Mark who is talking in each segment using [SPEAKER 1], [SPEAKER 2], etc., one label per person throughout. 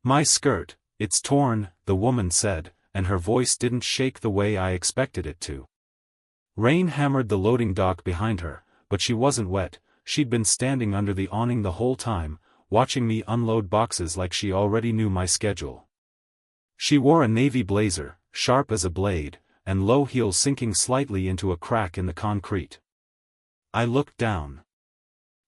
[SPEAKER 1] My skirt, it's torn, the woman said, and her voice didn't shake the way I expected it to. Rain hammered the loading dock behind her, but she wasn't wet. She'd been standing under the awning the whole time, watching me unload boxes like she already knew my schedule. She wore a navy blazer, sharp as a blade, and low heels sinking slightly into a crack in the concrete. I looked down.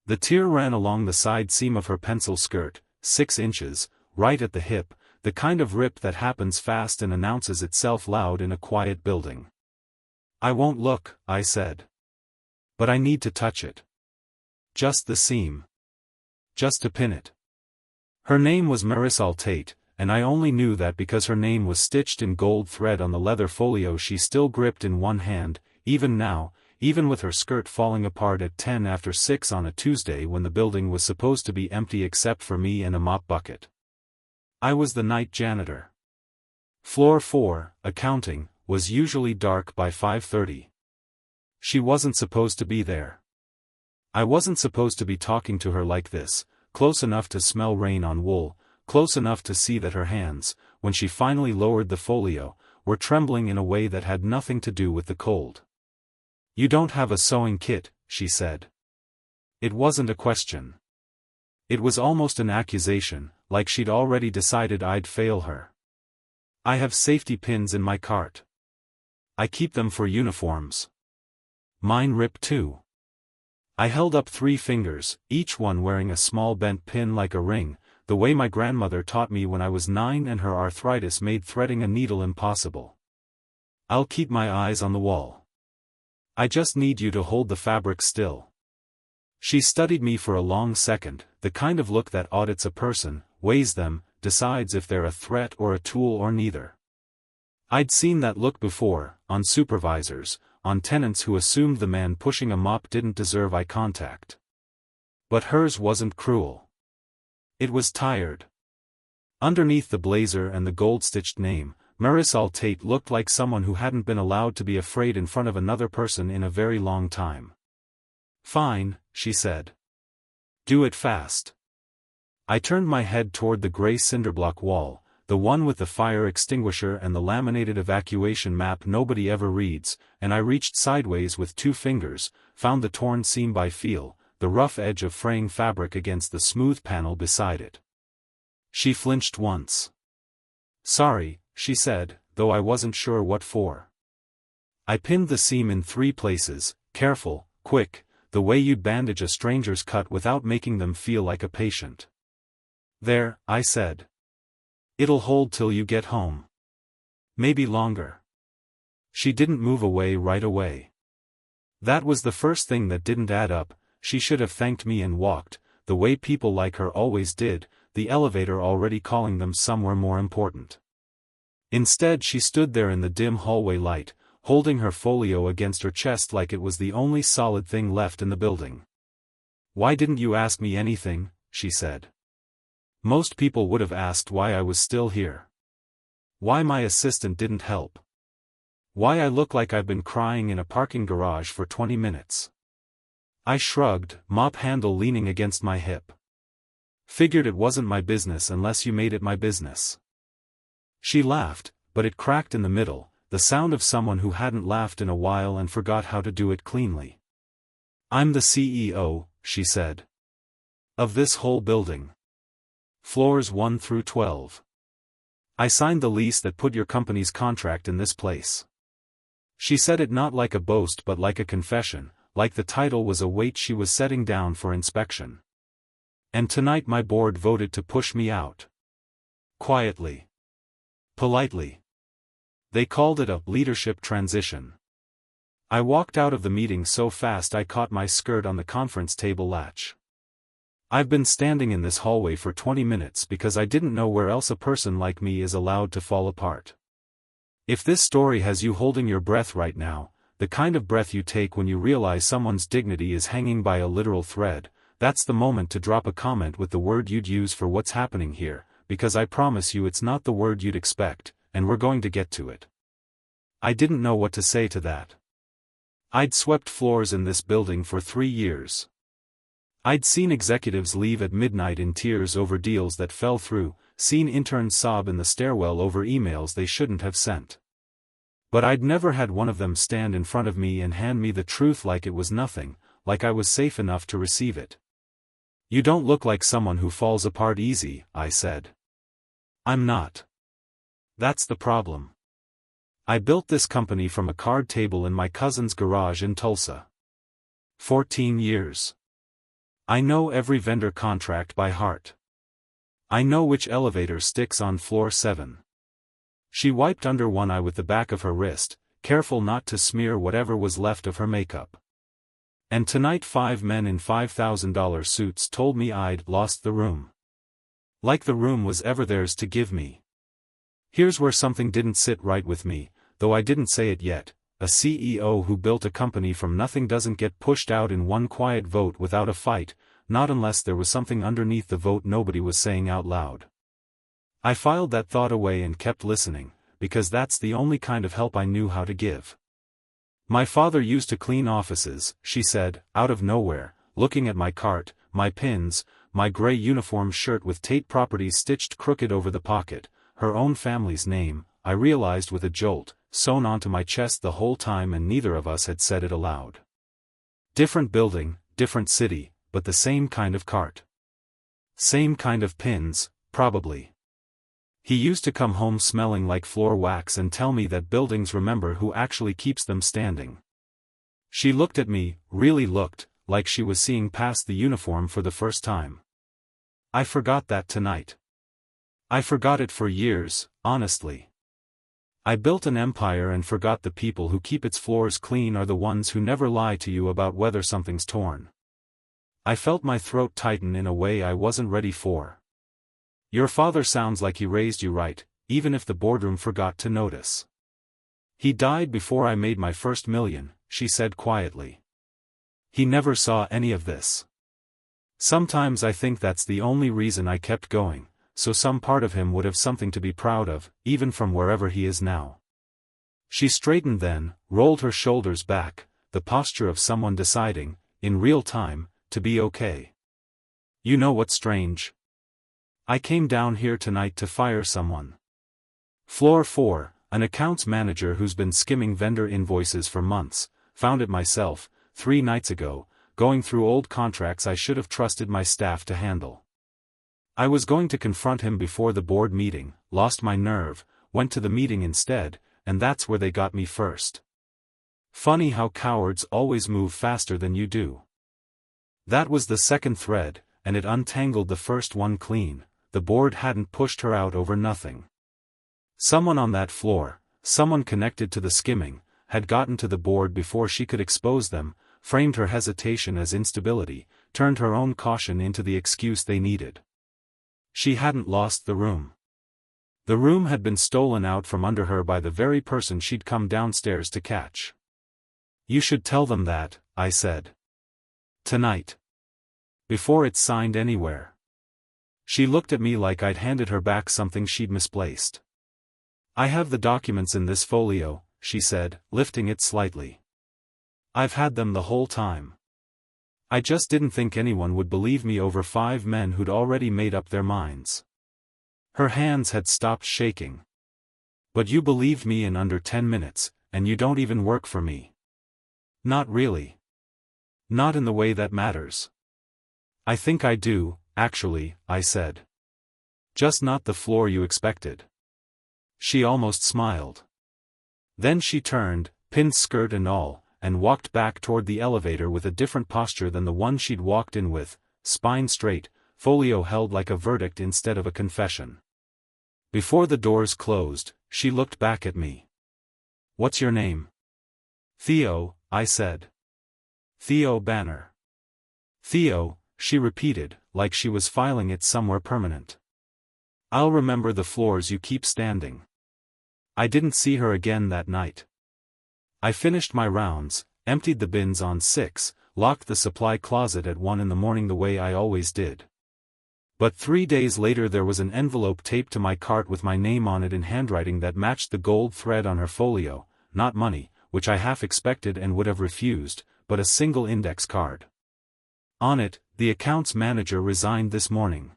[SPEAKER 1] The tear ran along the side seam of her pencil skirt, 6 inches, right at the hip, the kind of rip that happens fast and announces itself loud in a quiet building. I won't look, I said. But I need to touch it. Just the seam. Just to pin it. Her name was Marisol Tate, and I only knew that because her name was stitched in gold thread on the leather folio she still gripped in one hand, even now, even with her skirt falling apart at 10 after 6 on a Tuesday when the building was supposed to be empty except for me and a mop bucket. I was the night janitor. Floor 4, accounting, was usually dark by 5:30. She wasn't supposed to be there. I wasn't supposed to be talking to her like this, close enough to smell rain on wool, close enough to see that her hands, when she finally lowered the folio, were trembling in a way that had nothing to do with the cold. "You don't have a sewing kit," she said. It wasn't a question. It was almost an accusation, like she'd already decided I'd fail her. "I have safety pins in my cart. I keep them for uniforms. Mine rip too." I held up 3 fingers, each one wearing a small bent pin like a ring, the way my grandmother taught me when I was 9 and her arthritis made threading a needle impossible. "I'll keep my eyes on the wall. I just need you to hold the fabric still." She studied me for a long second, the kind of look that audits a person, weighs them, decides if they're a threat or a tool or neither. I'd seen that look before, on supervisors, on tenants who assumed the man pushing a mop didn't deserve eye contact. But hers wasn't cruel. It was tired. Underneath the blazer and the gold-stitched name, Marisol Tate looked like someone who hadn't been allowed to be afraid in front of another person in a very long time. "Fine," she said. "Do it fast." I turned my head toward the gray cinderblock wall, the one with the fire extinguisher and the laminated evacuation map nobody ever reads, and I reached sideways with 2 fingers, found the torn seam by feel, the rough edge of fraying fabric against the smooth panel beside it. She flinched once. "Sorry," she said, though I wasn't sure what for. I pinned the seam in 3 places, careful, quick, the way you'd bandage a stranger's cut without making them feel like a patient. "There," I said. "It'll hold till you get home. Maybe longer." She didn't move away right away. That was the first thing that didn't add up. She should have thanked me and walked, the way people like her always did, the elevator already calling them somewhere more important. Instead she stood there in the dim hallway light, holding her folio against her chest like it was the only solid thing left in the building. "Why didn't you ask me anything?" she said. Most people would have asked why I was still here. Why my assistant didn't help. Why I look like I've been crying in a parking garage for 20 minutes. I shrugged, mop handle leaning against my hip. "Figured it wasn't my business unless you made it my business." She laughed, but it cracked in the middle, the sound of someone who hadn't laughed in a while and forgot how to do it cleanly. "I'm the CEO," she said. "Of this whole building. Floors 1 through 12. I signed the lease that put your company's contract in this place." She said it not like a boast but like a confession, like the title was a weight she was setting down for inspection. "And tonight my board voted to push me out." Quietly. Politely. They called it a leadership transition. I walked out of the meeting so fast I caught my skirt on the conference table latch. I've been standing in this hallway for 20 minutes because I didn't know where else a person like me is allowed to fall apart. If this story has you holding your breath right now, the kind of breath you take when you realize someone's dignity is hanging by a literal thread, that's the moment to drop a comment with the word you'd use for what's happening here, because I promise you it's not the word you'd expect, and we're going to get to it. I didn't know what to say to that. I'd swept floors in this building for 3 years. I'd seen executives leave at midnight in tears over deals that fell through, seen interns sob in the stairwell over emails they shouldn't have sent. But I'd never had one of them stand in front of me and hand me the truth like it was nothing, like I was safe enough to receive it. "You don't look like someone who falls apart easy," I said. "I'm not. That's the problem. I built this company from a card table in my cousin's garage in Tulsa. 14 years. I know every vendor contract by heart. I know which elevator sticks on floor 7. She wiped under one eye with the back of her wrist, careful not to smear whatever was left of her makeup. And tonight 5 men in $5,000 suits told me I'd lost the room. Like the room was ever theirs to give me. Here's where something didn't sit right with me, though I didn't say it yet. A CEO who built a company from nothing doesn't get pushed out in one quiet vote without a fight, not unless there was something underneath the vote nobody was saying out loud. I filed that thought away and kept listening, because that's the only kind of help I knew how to give. "My father used to clean offices," she said, out of nowhere, looking at my cart, my pins, my gray uniform shirt with Tate Properties stitched crooked over the pocket, her own family's name, I realized with a jolt, sewn onto my chest the whole time, and neither of us had said it aloud. Different building, different city, but the same kind of cart. Same kind of pins, probably. He used to come home smelling like floor wax and tell me that buildings remember who actually keeps them standing. She looked at me, really looked, like she was seeing past the uniform for the first time. I forgot that tonight. I forgot it for years, honestly. I built an empire and forgot the people who keep its floors clean are the ones who never lie to you about whether something's torn. I felt my throat tighten in a way I wasn't ready for. "Your father sounds like he raised you right, even if the boardroom forgot to notice. He died before I made my first million," she said quietly. "He never saw any of this. Sometimes I think that's the only reason I kept going, so some part of him would have something to be proud of, even from wherever he is now." She straightened then, rolled her shoulders back, the posture of someone deciding, in real time, to be okay. "You know what's strange? I came down here tonight to fire someone. Floor 4, an accounts manager who's been skimming vendor invoices for months, found it myself, 3 nights ago, going through old contracts I should have trusted my staff to handle. I was going to confront him before the board meeting, lost my nerve, went to the meeting instead, and that's where they got me first. Funny how cowards always move faster than you do. That was the second thread, and it untangled the first one clean. The board hadn't pushed her out over nothing. Someone on that floor, someone connected to the skimming, had gotten to the board before she could expose them, framed her hesitation as instability, turned her own caution into the excuse they needed. She hadn't lost the room. The room had been stolen out from under her by the very person she'd come downstairs to catch. "You should tell them that," I said. "Tonight. Before it's signed anywhere." She looked at me like I'd handed her back something she'd misplaced. "I have the documents in this folio," she said, lifting it slightly. "I've had them the whole time. I just didn't think anyone would believe me over 5 men who'd already made up their minds." Her hands had stopped shaking. "But you believed me in under 10 minutes, and you don't even work for me." "Not really. Not in the way that matters." "I think I do, actually," I said. "Just not the floor you expected." She almost smiled. Then she turned, pinned skirt and all, and walked back toward the elevator with a different posture than the one she'd walked in with, spine straight, folio held like a verdict instead of a confession. Before the doors closed, she looked back at me. "What's your name?" "Theo," I said. "Theo Banner." "Theo," she repeated, like she was filing it somewhere permanent. "I'll remember the floors you keep standing." I didn't see her again that night. I finished my rounds, emptied the bins on 6, locked the supply closet at 1 in the morning the way I always did. But 3 days later there was an envelope taped to my cart with my name on it in handwriting that matched the gold thread on her folio, not money, which I half expected and would have refused, but a single index card. On it, "The accounts manager resigned this morning."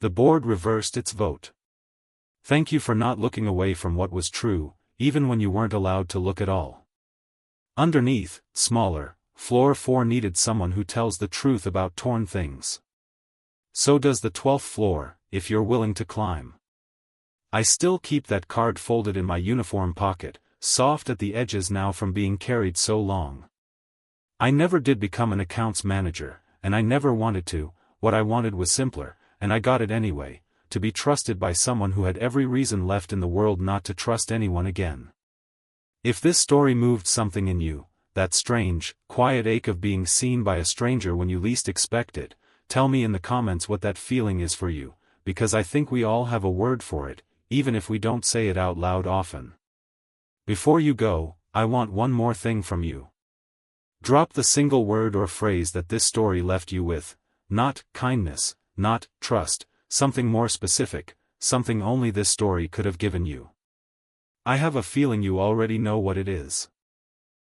[SPEAKER 1] The board reversed its vote. Thank you for not looking away from what was true, even when you weren't allowed to look at all. Underneath, smaller, floor 4 needed someone who tells the truth about torn things. So does the 12th floor, if you're willing to climb. I still keep that card folded in my uniform pocket, soft at the edges now from being carried so long. I never did become an accounts manager, and I never wanted to. What I wanted was simpler, and I got it anyway, to be trusted by someone who had every reason left in the world not to trust anyone again. If this story moved something in you, that strange, quiet ache of being seen by a stranger when you least expect it, tell me in the comments what that feeling is for you, because I think we all have a word for it, even if we don't say it out loud often. Before you go, I want one more thing from you. Drop the single word or phrase that this story left you with, not kindness, not trust, something more specific, something only this story could have given you. I have a feeling you already know what it is.